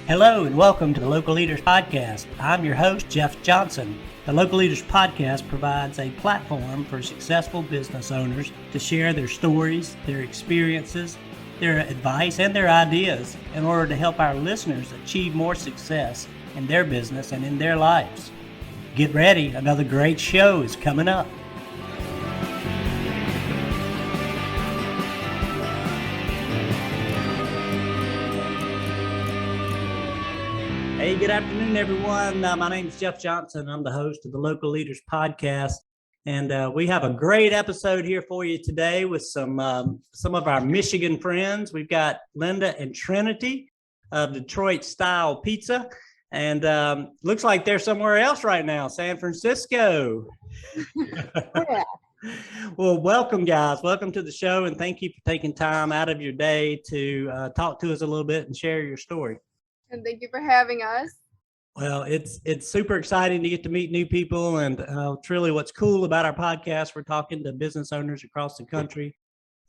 Hello and welcome to the Local Leaders Podcast. I'm your host, Jeff Johnson. The Local Leaders Podcast provides a platform for successful business owners to share their stories, their experiences, their advice, and their ideas in order to help our listeners achieve more success in their business and in their lives. Get ready, another great show is coming up. Hey, good afternoon, everyone. My name is Jeff Johnson. I'm the host of the Local Leaders Podcast, and we have a great episode here for you today with some of our Michigan friends. We've got Linda and Trinity of Detroit Style Pizza, and looks like they're somewhere else right now, San Francisco. Yeah. Well, welcome, guys. Welcome to the show, and thank you for taking time out of your day to talk to us a little bit and share your story. And thank you for having us. Well, it's super exciting to get to meet new people, and it's really what's cool about our podcast. We're talking to business owners across the country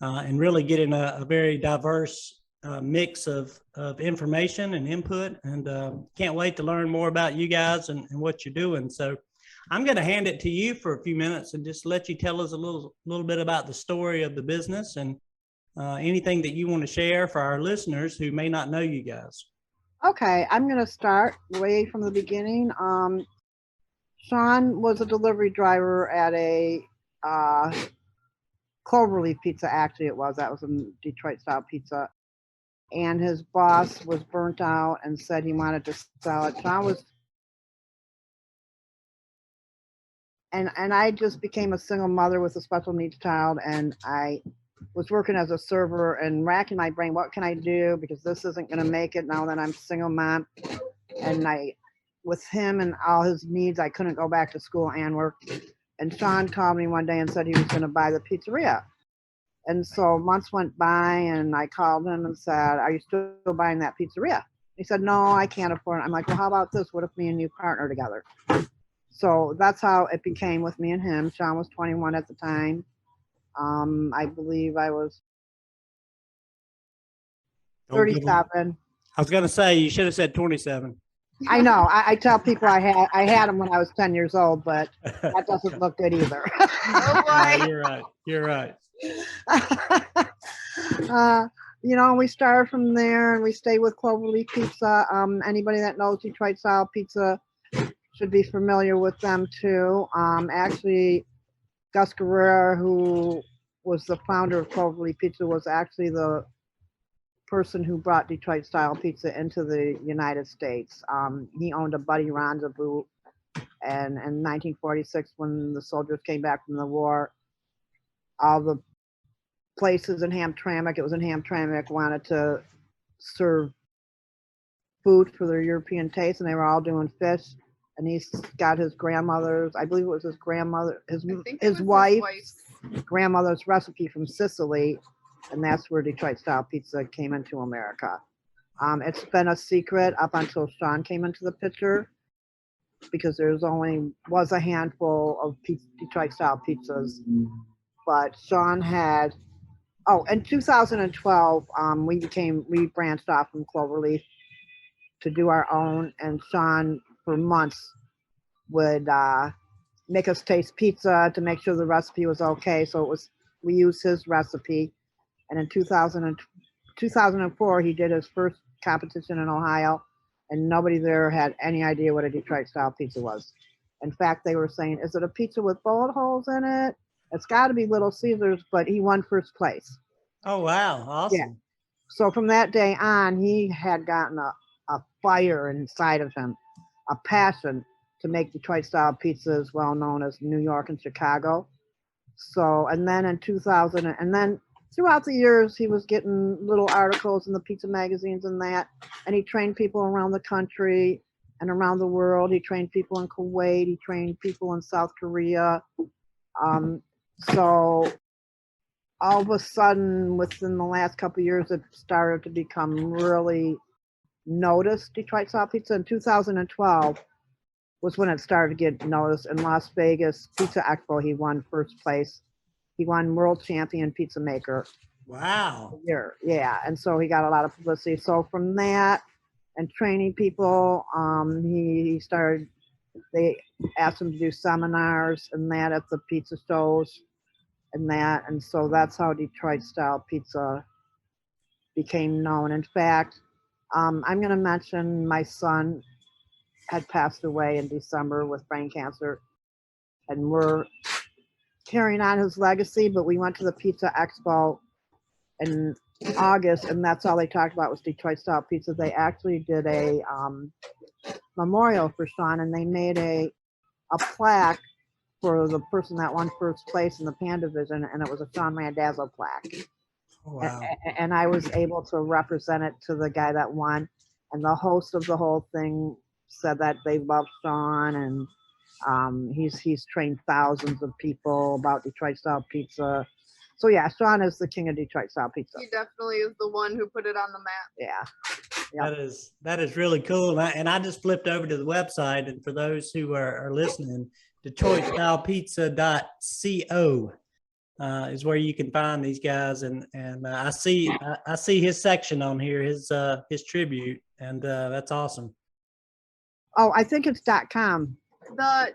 and really getting a very diverse mix of information and input, and can't wait to learn more about you guys and what you're doing. So I'm going to hand it to you for a few minutes and just let you tell us a little bit about the story of the business and anything that you want to share for our listeners who may not know you guys. Okay, I'm going to start way from the beginning. Shawn was a delivery driver at a Cloverleaf Pizza, actually it was. That was a Detroit style pizza. And his boss was burnt out and said he wanted to sell it. Shawn was... And I just became a single mother with a special needs child, and I was working as a server and racking my brain, what can I do, because this isn't going to make it now that I'm a single mom. And with him and all his needs, I couldn't go back to school and work. And Shawn called me one day and said he was going to buy the pizzeria. And so months went by, and I called him and said, are you still buying that pizzeria? He said, no, I can't afford it. I'm like, well, how about this? What if me and you partner together? So that's how it became with me and him. Shawn was 21 at the time. I believe I was 37. I was going to say, you should have said 27. I know. I tell people I had them when I was 10 years old, but that doesn't look good either. You're right. You're right. We started from there, and we stayed with Cloverleaf Pizza. Anybody that knows Detroit style pizza should be familiar with them too. Actually, Gus Guerrero, who was the founder of Cloverleaf Pizza, was actually the person who brought Detroit style pizza into the United States. He owned a Buddy Rendezvous, and in 1946, when the soldiers came back from the war, all the places in Hamtramck, wanted to serve food for their European taste, and they were all doing fish. And he's got his grandmother's, I believe it was his grandmother, his wife's grandmother's recipe from Sicily, and that's where Detroit style pizza came into America. It's been a secret up until Shawn came into the picture, because was a handful of Detroit style pizzas. But Shawn had, in 2012, we branched off from Cloverleaf to do our own, and Shawn for months would make us taste pizza to make sure the recipe was okay. So we used his recipe. And in 2004, he did his first competition in Ohio, and nobody there had any idea what a Detroit style pizza was. In fact, they were saying, is it a pizza with bullet holes in it? It's got to be Little Caesars, but he won first place. Oh, wow. Awesome. Yeah. So from that day on, he had gotten a fire inside of him, a passion to make Detroit style pizzas, well known as New York and Chicago. So, and then in 2000, and then throughout the years, he was getting little articles in the pizza magazines and that, and he trained people around the country and around the world. He trained people in Kuwait, he trained people in South Korea. So all of a sudden, within the last couple of years, it started to become really noticed. Detroit style pizza in 2012 was when it started to get noticed. In Las Vegas Pizza Expo, he won first place. He won World Champion Pizza Maker. Wow. year. Yeah, and so he got a lot of publicity. So from that and training people, he started. They asked him to do seminars and that at the pizza shows and that, and so that's how Detroit style pizza became known. In fact, I'm going to mention my son had passed away in December with brain cancer, and we're carrying on his legacy. But we went to the Pizza Expo in August, and that's all they talked about was Detroit style pizza. They actually did a memorial for Shawn, and they made a plaque for the person that won first place in the pan division, and it was a Shawn Randazzo plaque. Oh, wow. And I was able to represent it to the guy that won, and the host of the whole thing said that they love Shawn, and he's trained thousands of people about Detroit style pizza. So yeah, Shawn is the king of Detroit style pizza. He definitely is the one who put it on the map. Yeah. Yep. That is really cool. And I just flipped over to the website, and for those who are listening, DetroitStylePizza.co is where you can find these guys. And I see his section on here, his tribute, and that's awesome. Oh, I think it's .com. The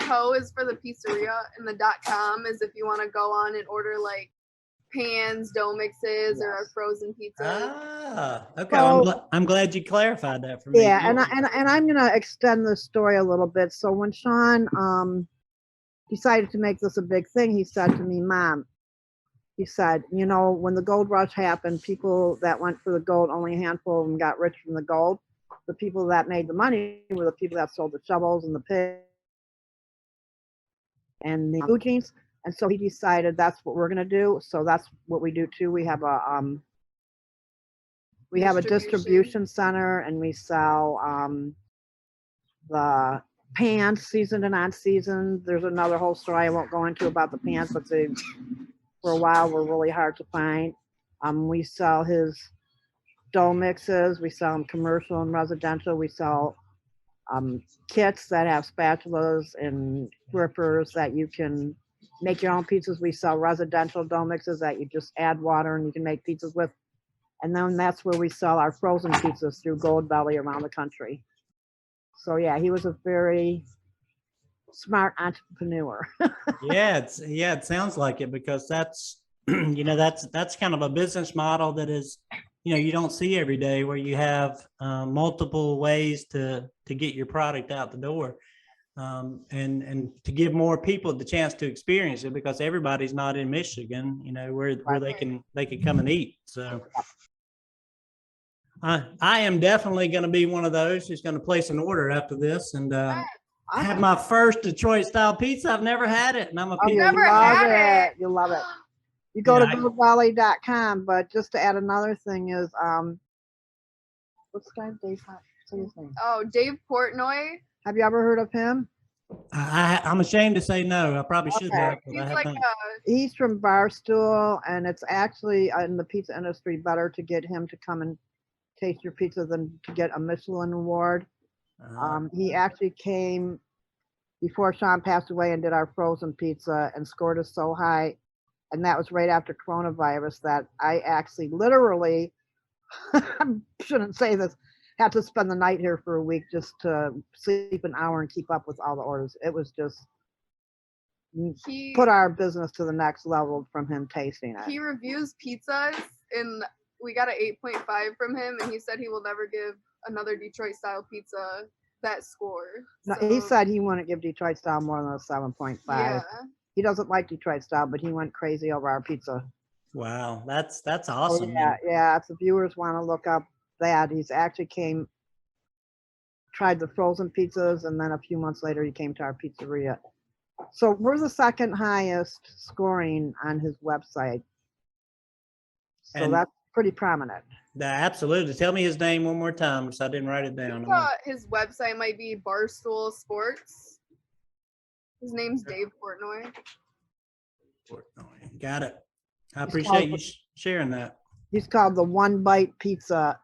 .co is for the pizzeria, and the .com is if you want to go on and order like pans, dough mixes, or a frozen pizza. Ah, okay. So, I'm glad you clarified that for me. Yeah, and I'm gonna extend the story a little bit. So when Shawn decided to make this a big thing, he said to me, "Mom," he said, "you know, when the gold rush happened, people that went for the gold, only a handful of them got rich from the gold. The people that made the money were the people that sold the shovels and the pigs and the blue jeans." And so he decided that's what we're gonna do. So that's what we do too. We have a distribution center, and we sell the pans, seasoned and unseasoned. There's another whole story I won't go into about the pans, but they, for a while, were really hard to find. We sell his dough mixes. We sell them commercial and residential. We sell kits that have spatulas and grippers that you can make your own pizzas. We sell residential dough mixes that you just add water and you can make pizzas with. And then that's where we sell our frozen pizzas through Gold Belly around the country. So yeah, he was a very smart entrepreneur. Yeah, it sounds like it, because that's that's kind of a business model that is, you don't see every day, where you have multiple ways to get your product out the door, and to give more people the chance to experience it, because everybody's not in Michigan, where they can come and eat. So I am definitely going to be one of those who's going to place an order after this, and have my first Detroit style pizza. I've never had it, and I'm a pizza. never had it. You love it. You go to goldvalley.com, but just to add another thing is, what's the guy's Dave? Say his name. Oh, Dave Portnoy. Have you ever heard of him? I'm ashamed to say no. I probably should have. He's like he's from Barstool, and it's actually in the pizza industry better to get him to come and taste your pizza than to get a Michelin award. He actually came before Shawn passed away and did our frozen pizza and scored us so high. And that was right after coronavirus that I actually literally, I shouldn't say this, had to spend the night here for a week just to sleep an hour and keep up with all the orders. It was just put our business to the next level from him tasting it. He reviews pizzas, and we got an 8.5 from him, and he said he will never give another Detroit style pizza that score. No, he said he wouldn't give Detroit style more than a 7.5. Yeah. He doesn't like Detroit style, but he went crazy over our pizza. Wow, that's awesome. Oh, yeah. If the viewers want to look up that, he's actually tried the frozen pizzas, and then a few months later he came to our pizzeria. So we're the second highest scoring on his website. So that's pretty prominent. Absolutely. Tell me his name one more time, because I didn't write it down. His website might be Barstool Sports. His name's Dave Portnoy. Got it. I appreciate you sharing that. He's called the One Bite Pizza.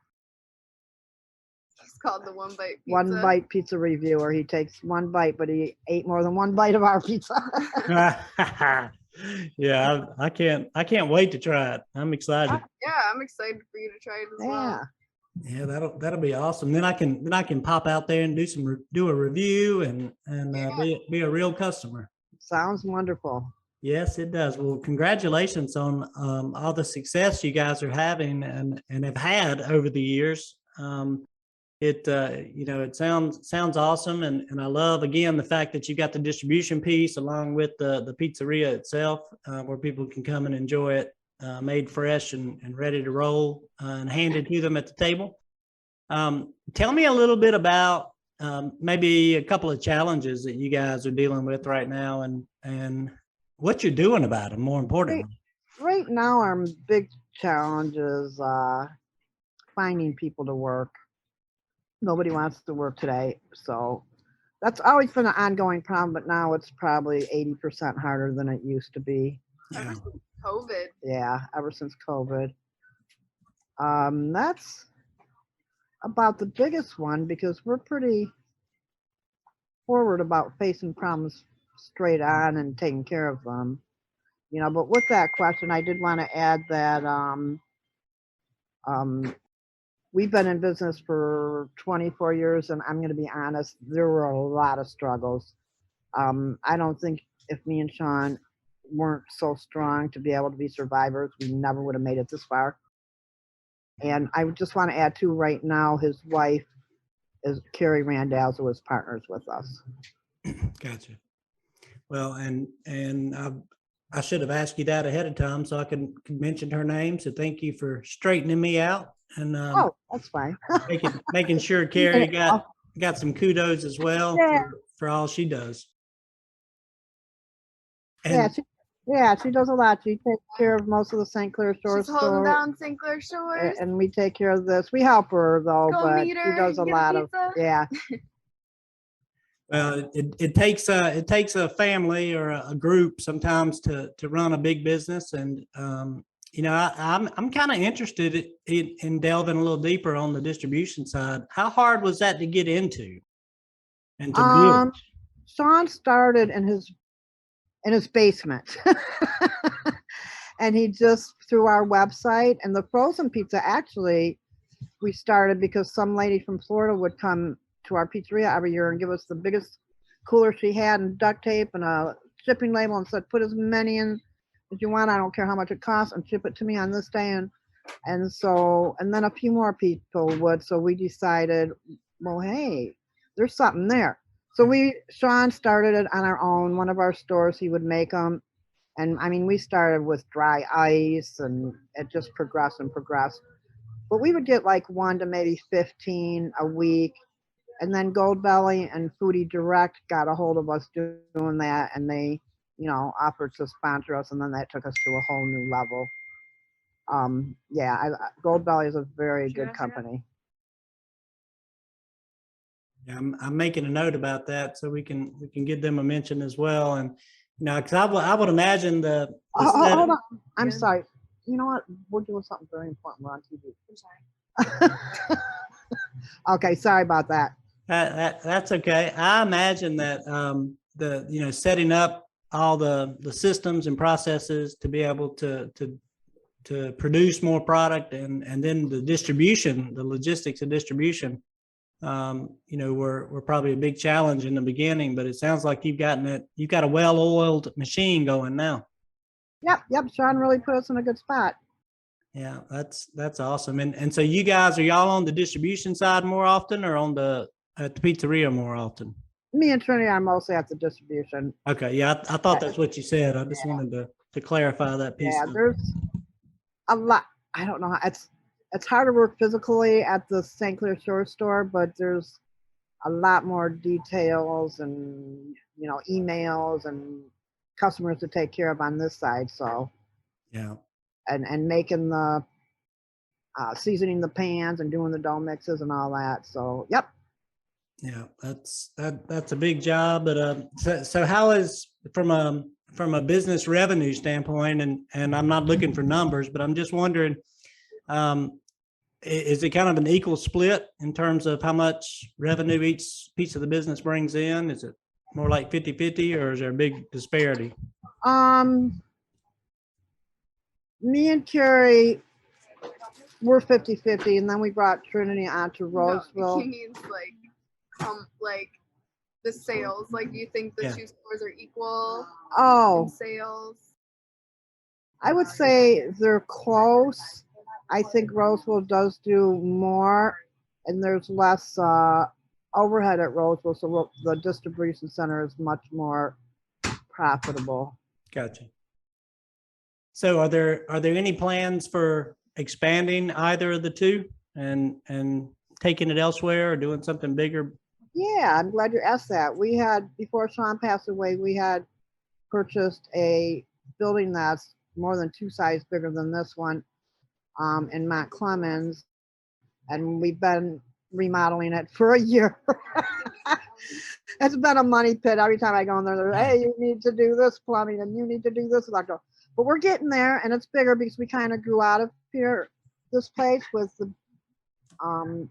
He's called the One Bite Pizza. One Bite Pizza Reviewer. He takes one bite, but he ate more than one bite of our pizza. Yeah, I can't wait to try it. I'm excited. Yeah, I'm excited for you to try it as Yeah. well. Yeah, that'll be awesome. Then I can pop out there and do a review and be a real customer. Sounds wonderful. Yes, it does. Well, congratulations on all the success you guys are having and have had over the years. It sounds awesome, and I love again the fact that you got the distribution piece along with the pizzeria itself, where people can come and enjoy it, made fresh and ready to roll, and handed to them at the table. Tell me a little bit about maybe a couple of challenges that you guys are dealing with right now, and what you're doing about them. More importantly, Right now, our big challenge is finding people to work. Nobody wants to work today, so that's always been an ongoing problem. But now it's probably 80% harder than it used to be. Ever yeah. since COVID. Yeah, ever since COVID. That's about the biggest one because we're pretty forward about facing problems straight on and taking care of them. But with that question, I did want to add that we've been in business for 24 years, and I'm going to be honest, there were a lot of struggles. I don't think if me and Shawn weren't so strong to be able to be survivors, we never would have made it this far. And I just want to add too, right now, his wife is Carrie Randazzo, is partners with us. Gotcha. Well, and I should have asked you that ahead of time so I could mention her name. So thank you for straightening me out and Oh, that's fine. making sure Carrie got some kudos as well Yeah. for all she does. Yeah, And she does a lot. She takes care of most of the Saint Clair Shores She's holding store, down Saint Clair Shores. and we take care of this. We help her though, Go but meet she her, does a get a lot of pizza. yeah. well, it takes a family or a group sometimes to run a big business, and I'm kind of interested in delving a little deeper on the distribution side. How hard was that to get into and to build? Shawn started in his basement. And he just through our website and the frozen pizza, actually we started because some lady from Florida would come to our pizzeria every year and give us the biggest cooler she had and duct tape and a shipping label and said, put as many in as you want, I don't care how much it costs, and ship it to me on this day. And then a few more people would, so we decided, well, hey, there's something there. So Shawn started it on our own. One of our stores, he would make them. And I mean, we started with dry ice and it just progressed and progressed. But we would get like 1 to maybe 15 a week. And then Gold Belly and Foodie Direct got a hold of us doing that. And they, offered to sponsor us. And then that took us to a whole new level. Gold Belly is a very good company. Yeah, I'm making a note about that so we can give them a mention as well. And because I would imagine the hold on. I'm Yeah. sorry. You know what? We're doing something very important. We're on TV. I'm sorry. Okay, sorry about that. That's okay. I imagine that setting up all the systems and processes to be able to produce more product and then the distribution, the logistics of distribution, were probably a big challenge in the beginning, but it sounds like you've got a well-oiled machine going now. Yep. Shawn really put us in a good spot. Yeah, that's awesome. And so you guys, are y'all on the distribution side more often or at the pizzeria more often? Me and Trinity are mostly at the distribution. Okay. Yeah. I thought that's what you said. I just wanted to clarify that piece. Yeah, there's a lot. I don't know. It's hard to work physically at the Saint Clair Shores store, but there's a lot more details and, emails and customers to take care of on this side. So, yeah. And making the seasoning the pans and doing the dough mixes and all that. So, yep. Yeah, that's a big job. But so how is from a business revenue standpoint, and I'm not looking for numbers, but I'm just wondering, is it kind of an equal split in terms of how much revenue each piece of the business brings in? Is it more like 50-50 or is there a big disparity? Me and Carrie, we're 50-50, and then we brought Trinity onto No, Roseville. he means like the sales. Like, do you think the Yeah. two stores are equal in Oh, sales? I would say they're close. I think Roseville does do more, and there's less overhead at Roseville, so the distribution center is much more profitable. Gotcha. So are there any plans for expanding either of the two and taking it elsewhere or doing something bigger? Yeah, I'm glad you asked that. We had, before Shawn passed away, we had purchased a building that's more than 2 sizes bigger than this one in Mount Clemens, and we've been remodeling it for a year. It's been a money pit. Every time I go in there, they're, hey, you need to do this plumbing and you need to do this electrical. But we're getting there, and it's bigger because we kind of grew out of here, this place with the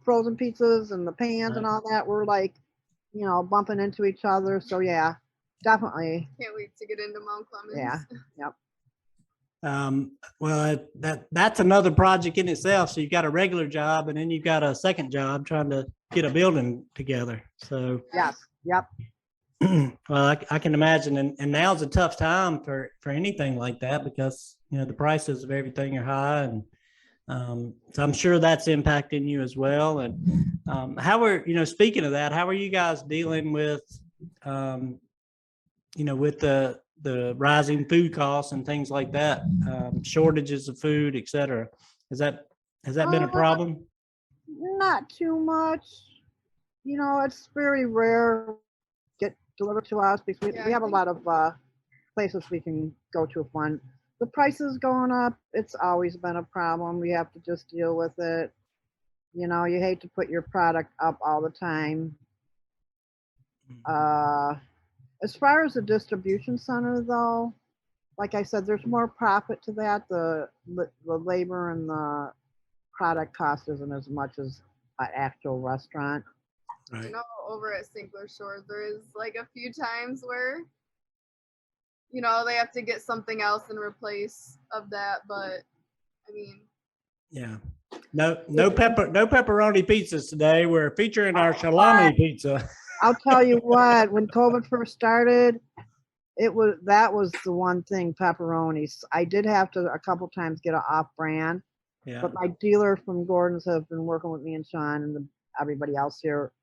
frozen pizzas and the pans and all that. We're like, you know, bumping into each other. So yeah, definitely. Can't wait to get into Mount Clemens. Yeah. Yep. Well, that's another project in itself. So you've got a regular job and then you've got a second job trying to get a building together. So Yes. Yep. well, I can imagine, and now's a tough time for anything like that because you know the prices of everything are high, and so I'm sure that's impacting you as well. And how are speaking of that, how are you guys dealing with with the rising food costs and things like that, shortages of food, et cetera? Has that been a problem? Not too much. You know, it's very rare get delivered to us because we have a lot of places we can go to if one. The prices going up, it's always been a problem. We have to just deal with it. You know, you hate to put your product up all the time. As far as the distribution center, though, like I said, there's more profit to that. The labor and the product cost isn't as much as an actual restaurant. Right. You know, over at Saint Clair Shores, there is like a few times where, you know, they have to get something else in replace of that. But I mean, yeah, no pepperoni pizzas today. We're featuring our salami pizza. I'll tell you what, when COVID first started, that was the one thing, pepperonis. I did have to a couple times get an off-brand, Yeah. but my dealer from Gordon's have been working with me and Shawn and everybody else here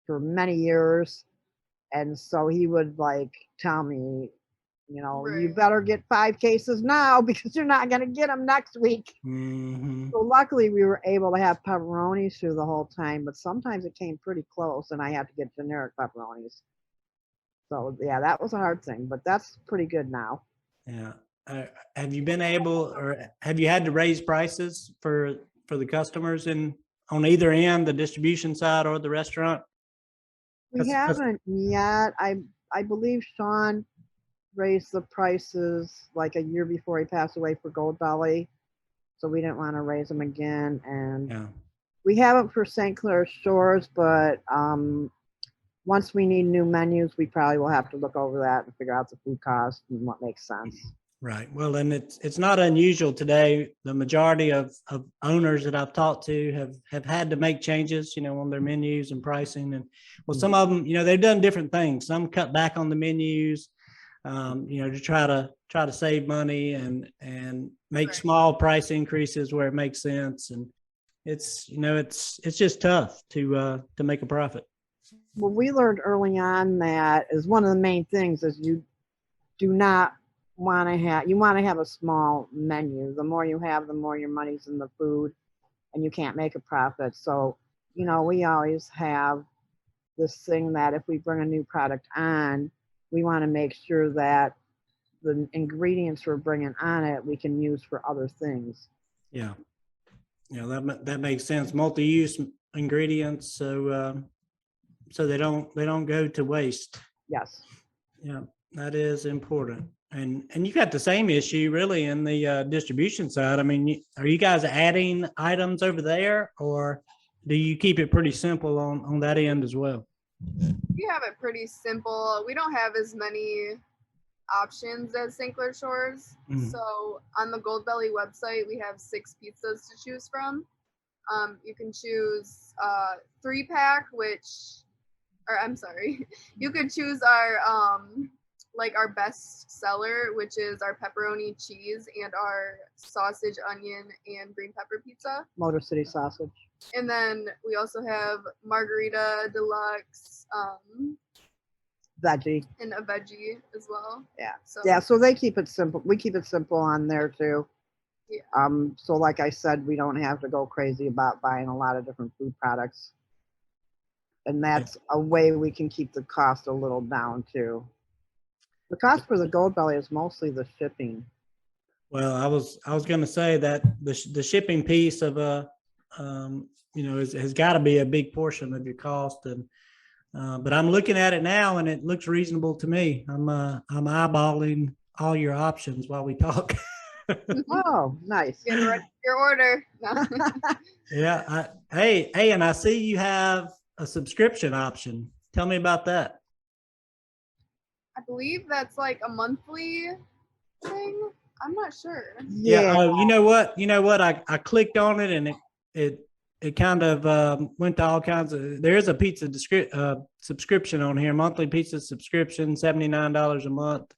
for many years, and so he would like tell me, you know, you better get 5 cases now because you're not going to get them next week. Mm-hmm. So luckily we were able to have pepperonis through the whole time, but sometimes it came pretty close and I had to get generic pepperonis. So yeah, that was a hard thing, but that's pretty good now. Yeah. Have you been able, or have you had to raise prices for the customers on either end, the distribution side or the restaurant? We haven't yet. I believe Shawn raised the prices like a year before he passed away for Gold Belly, so we didn't want to raise them again. And we haven't for Saint Clair Shores, but once we need new menus, we probably will have to look over that and figure out the food cost and what makes sense. Right. Well, and it's not unusual today. The majority of owners that I've talked to have had to make changes, on their menus and pricing. And well, some of them, they've done different things. Some cut back on the menus, to try to save money and make small price increases where it makes sense. And it's just tough to make a profit. Well, we learned early on that is one of the main things is you do not want to have a small menu. The more you have, the more your money's in the food and you can't make a profit. So, we always have this thing that if we bring a new product on, we want to make sure that the ingredients we're bringing on it, we can use for other things. Yeah. That makes sense. Multi-use ingredients. So they don't go to waste. Yes. Yeah, that is important. And you got the same issue really in the distribution side. I mean, are you guys adding items over there, or do you keep it pretty simple on that end as well? We have it pretty simple. We don't have as many options at Saint Clair Shores. So on the Goldbelly website, we have 6 pizzas to choose from. You can choose 3-pack, you could choose our like our best seller, which is our pepperoni cheese and our sausage, onion, and green pepper pizza. Motor City sausage. And then we also have margarita deluxe, Veggie. and a veggie as well. Yeah. So Yeah, so they keep it simple. We keep it simple on there too. Yeah. So like I said, we don't have to go crazy about buying a lot of different food products. And that's a way we can keep the cost a little down too. The cost for the Goldbelly is mostly the shipping. Well, I was going to say that the shipping piece of has got to be a big portion of your cost, and but I'm looking at it now and it looks reasonable to me. I'm eyeballing all your options while we talk. Oh, nice. get ready for your order. No. Yeah. Hey, and I see you have a subscription option. Tell me about that. I believe that's like a monthly thing. I'm not sure. Yeah. Oh, you know what? I clicked on it and it kind of went to all kinds of. There is a pizza subscription on here, monthly pizza subscription, $79 a month.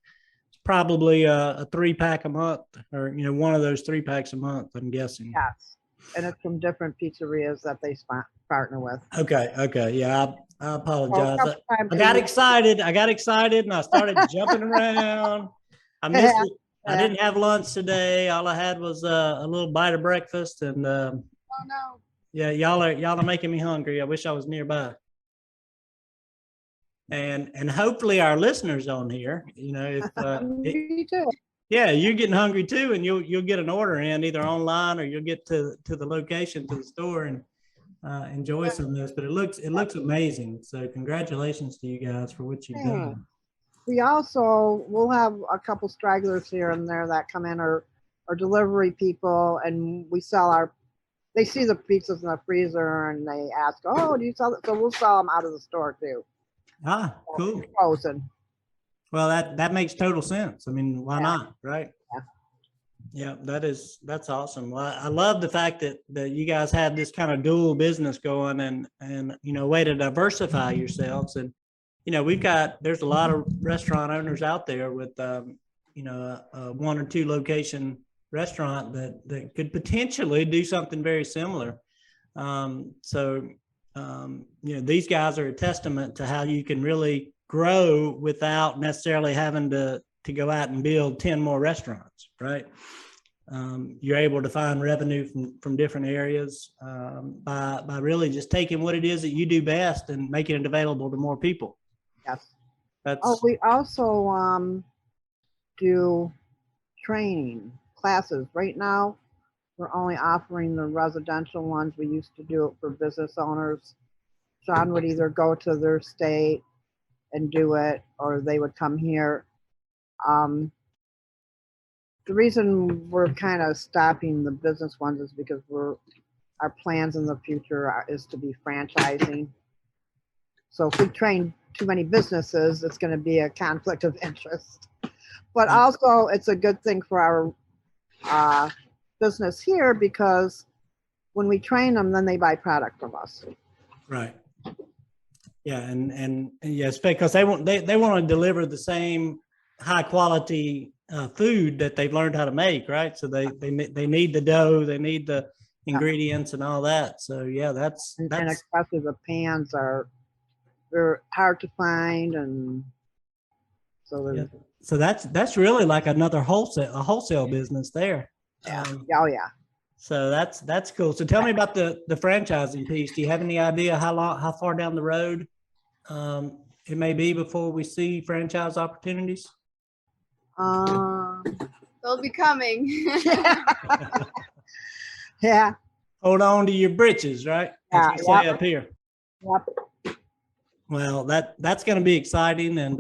It's probably a 3-pack a month, or one of those 3-packs a month, I'm guessing. Yes. And it's from different pizzerias that they partner with. Okay. Yeah, I apologize. Well, I got excited and I started jumping around. I missed it. I didn't have lunch today. All I had was a little bite of breakfast, and Oh no. yeah, y'all are making me hungry. I wish I was nearby. And hopefully our listeners on here, if Me too. yeah, you're getting hungry too, and you'll get an order in either online or you'll get to the location, to the store, and enjoy some of this. But it looks amazing. So congratulations to you guys for what you've done. We'll have a couple stragglers here and there that come in, or delivery people, and they see the pizzas in the freezer and they ask, oh, do you sell it? So we'll sell them out of the store too. Ah, cool. Frozen. Well, that makes total sense. I mean, why not, right? Yeah. Yeah, that's awesome. Well, I love the fact that you guys have this kind of dual business going, and way to diversify yourselves. And there's a lot of restaurant owners out there with a 1 or 2 location restaurant that could potentially do something very similar. These guys are a testament to how you can really grow without necessarily having to go out and build 10 more restaurants, right? You're able to find revenue from different areas by really just taking what it is that you do best and making it available to more people. Yes. We also do training classes. Right now, we're only offering the residential ones. We used to do it for business owners. Shawn would either go to their state and do it, or they would come here. The reason we're kind of stopping the business ones is because our plans in the future is to be franchising. So if we train too many businesses, it's going to be a conflict of interest. But also, it's a good thing for our business here, because when we train them, then they buy product from us. Right. Yeah, and yes, because they want to deliver the same high quality food that they've learned how to make, right? So they need the dough, they need the ingredients and all that. So yeah, that's and especially the pans they're hard to find, and so yeah. So that's really like another wholesale business there. Yeah. So that's cool. So tell me about the franchising piece. Do you have any idea how far down the road it may be before we see franchise opportunities? They'll be coming. Yeah. Hold on to your britches, right? Yeah. As we say up here. Yep. Well, that's going to be exciting, and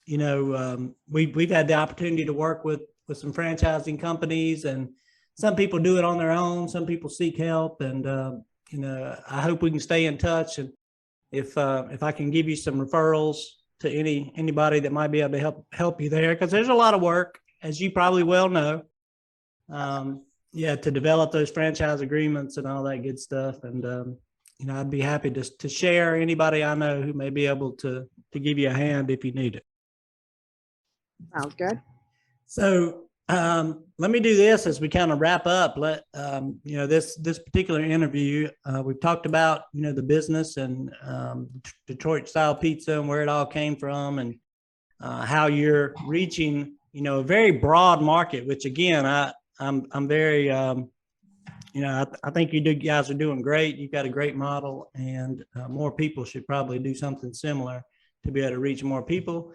we've had the opportunity to work with some franchising companies, and some people do it on their own. Some people seek help, and I hope we can stay in touch. And if I can give you some referrals to anybody that might be able to help you there, because there's a lot of work, as you probably well know. To develop those franchise agreements and all that good stuff. And I'd be happy to share anybody I know who may be able to give you a hand if you need it. Sounds good. So let me do this as we kind of wrap up. This particular interview, we've talked about, the business and Detroit style pizza and where it all came from, and how you're reaching, a very broad market, which again, I'm very, I think you guys are doing great. You've got a great model, and more people should probably do something similar to be able to reach more people.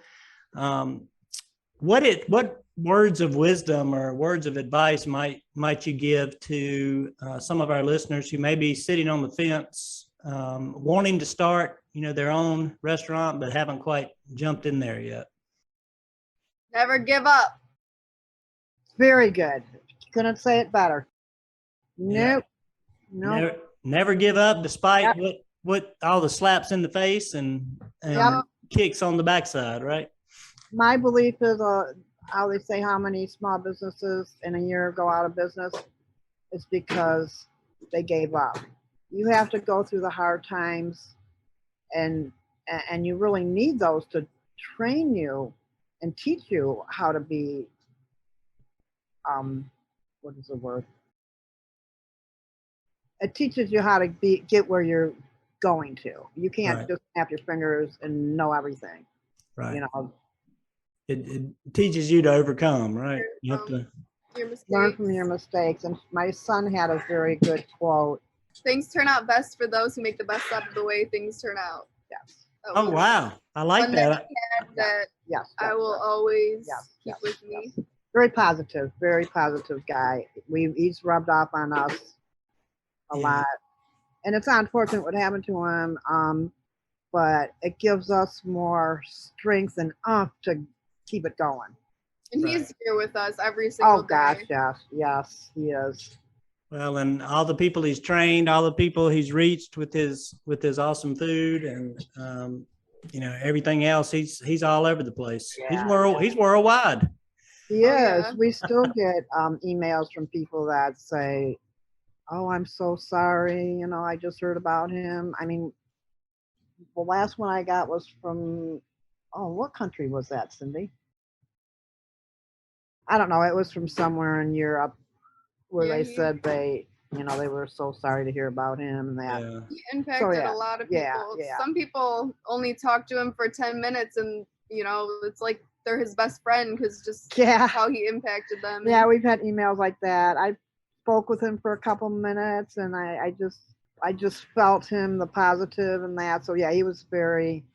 What words of wisdom or words of advice might you give to some of our listeners who may be sitting on the fence, wanting to start, their own restaurant, but haven't quite jumped in there yet? Never give up. Very good. Couldn't say it better. Nope. Nope. Never give up, despite what all the slaps in the face and kicks on the backside, right? My belief is how they say how many small businesses in a year go out of business is because they gave up. You have to go through the hard times, and you really need those to train you and teach you how to be what is the word? It teaches you how to get where you're going to. You can't just snap your fingers and know everything. Right. It teaches you to overcome, right? You have to learn from your mistakes. And my son had a very good quote. Things turn out best for those who make the best out of the way things turn out. Yes. Oh, wow. I like that. Yes. I will always keep with me. Very positive guy. He's rubbed off on us a lot. And it's unfortunate what happened to him, but it gives us more strength and to keep it going. And he's here with us every single day. Gosh, yes, he is. Well, and all the people he's trained, all the people he's reached with his awesome food, and everything else, he's all over the place. He's worldwide. He is. We still get emails from people that say, "Oh, I'm so sorry. I just heard about him." I mean, the last one I got was from, what country was that, Cindy? I don't know. It was from somewhere in Europe where they said they were so sorry to hear about him and that. Yeah. He impacted a lot of people. Some people only talk to him for 10 minutes and, it's like they're his best friend because just how he impacted them. Yeah, we've had emails like that. I spoke with him for a couple minutes and I just felt him, the positive and that. So yeah, he was very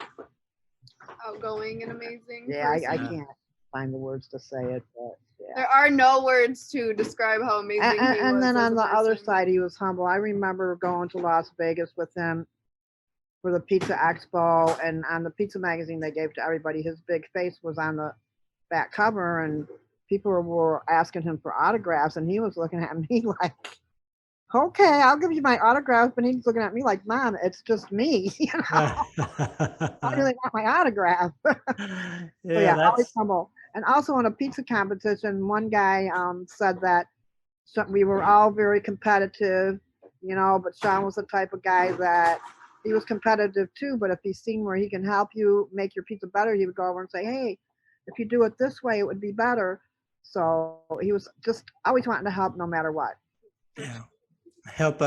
outgoing and amazing. Yeah, I can't find the words to say it, but there are no words to describe how amazing he was. And then on the other side, he was humble. I remember going to Las Vegas with him for the Pizza Expo, and on the pizza magazine they gave to everybody, his big face was on the back cover, and people were asking him for autographs, and he was looking at me like, "Okay, I'll give you my autograph," but he's looking at me like, "Mom, it's just me." I really want my autograph. Always humble. And also in a pizza competition, one guy said that we were all very competitive, but Shawn was the type of guy that he was competitive too, but if he's seen where he can help you make your pizza better, he would go over and say, "Hey, if you do it this way, it would be better." So he was just always wanting to help no matter what. Yeah. Help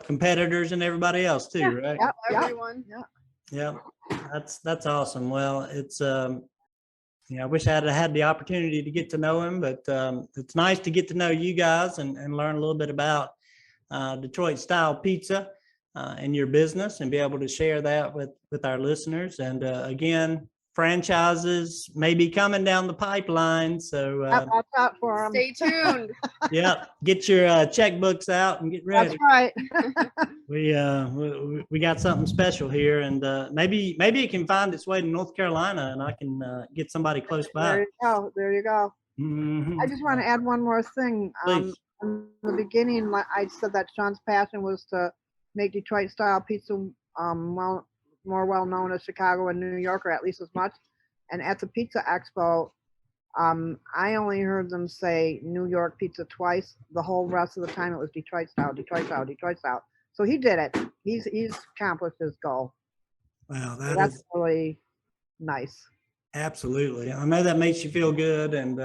competitors and everybody else too, right? Yep, everyone. Yeah. That's awesome. Well, it's I wish I had the opportunity to get to know him, but it's nice to get to know you guys and learn a little bit about Detroit style pizza and your business, and be able to share that with our listeners. And again, franchises may be coming down the pipeline, so watch out for them. Stay tuned. Yeah, get your checkbooks out and get ready. That's right. We got something special here, and maybe it can find its way to North Carolina, and I can get somebody close by. There you go. Mm-hmm. I just want to add one more thing. Please. In the beginning, I said that Shawn's passion was to make Detroit style pizza well more well known as Chicago and New York, or at least as much. And at the Pizza Expo, I only heard them say New York pizza twice. The whole rest of the time it was Detroit style, Detroit style, Detroit style. So he did it. He's accomplished his goal. Wow, So that's really nice. absolutely. I know that makes you feel good and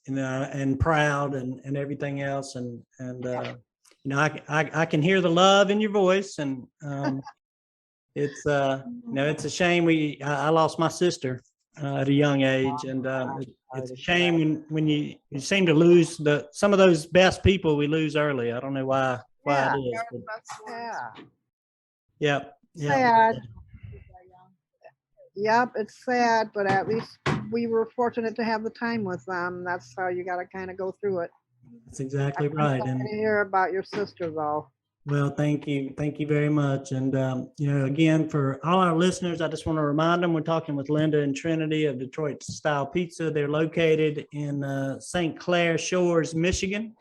you know, and proud and everything else. And you know, I can hear the love in your voice, and it's you know, it's a shame I lost my sister at a young age, and it's a shame when you seem to lose some of those best people we lose early. I don't know why Yeah. it is. They're the best ones. Yeah. Yeah. Sad. Yep, it's sad, but at least we were fortunate to have the time with them. That's how you got to kind of go through it. That's exactly I'm right. sorry And to hear about your sister, though. well, thank you very much. And you know, again, for all our listeners, I just want to remind them we're talking with Linda and Trinity of Detroit Style Pizza. They're located in Saint Clair Shores, Michigan.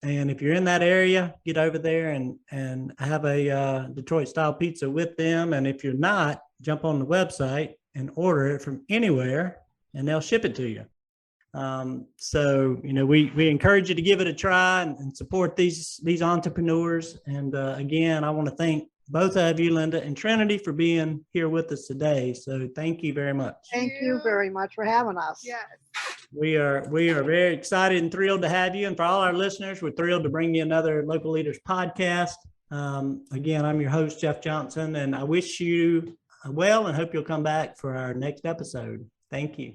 And if you're in that area, get over there and have a Detroit Style Pizza with them. And if you're not, jump on the website and order it from anywhere, and they'll ship it to you. So, you know, we encourage you to give it a try and support these entrepreneurs. And again, I want to thank both of you, Linda and Trinity, for being here with us today. So thank you very much. Thank you very much for having us. Yes. We are very excited and thrilled to have you. And for all our listeners, we're thrilled to bring you another Local Leaders podcast. Again, I'm your host, Jeff Johnson, and I wish you well and hope you'll come back for our next episode. Thank you.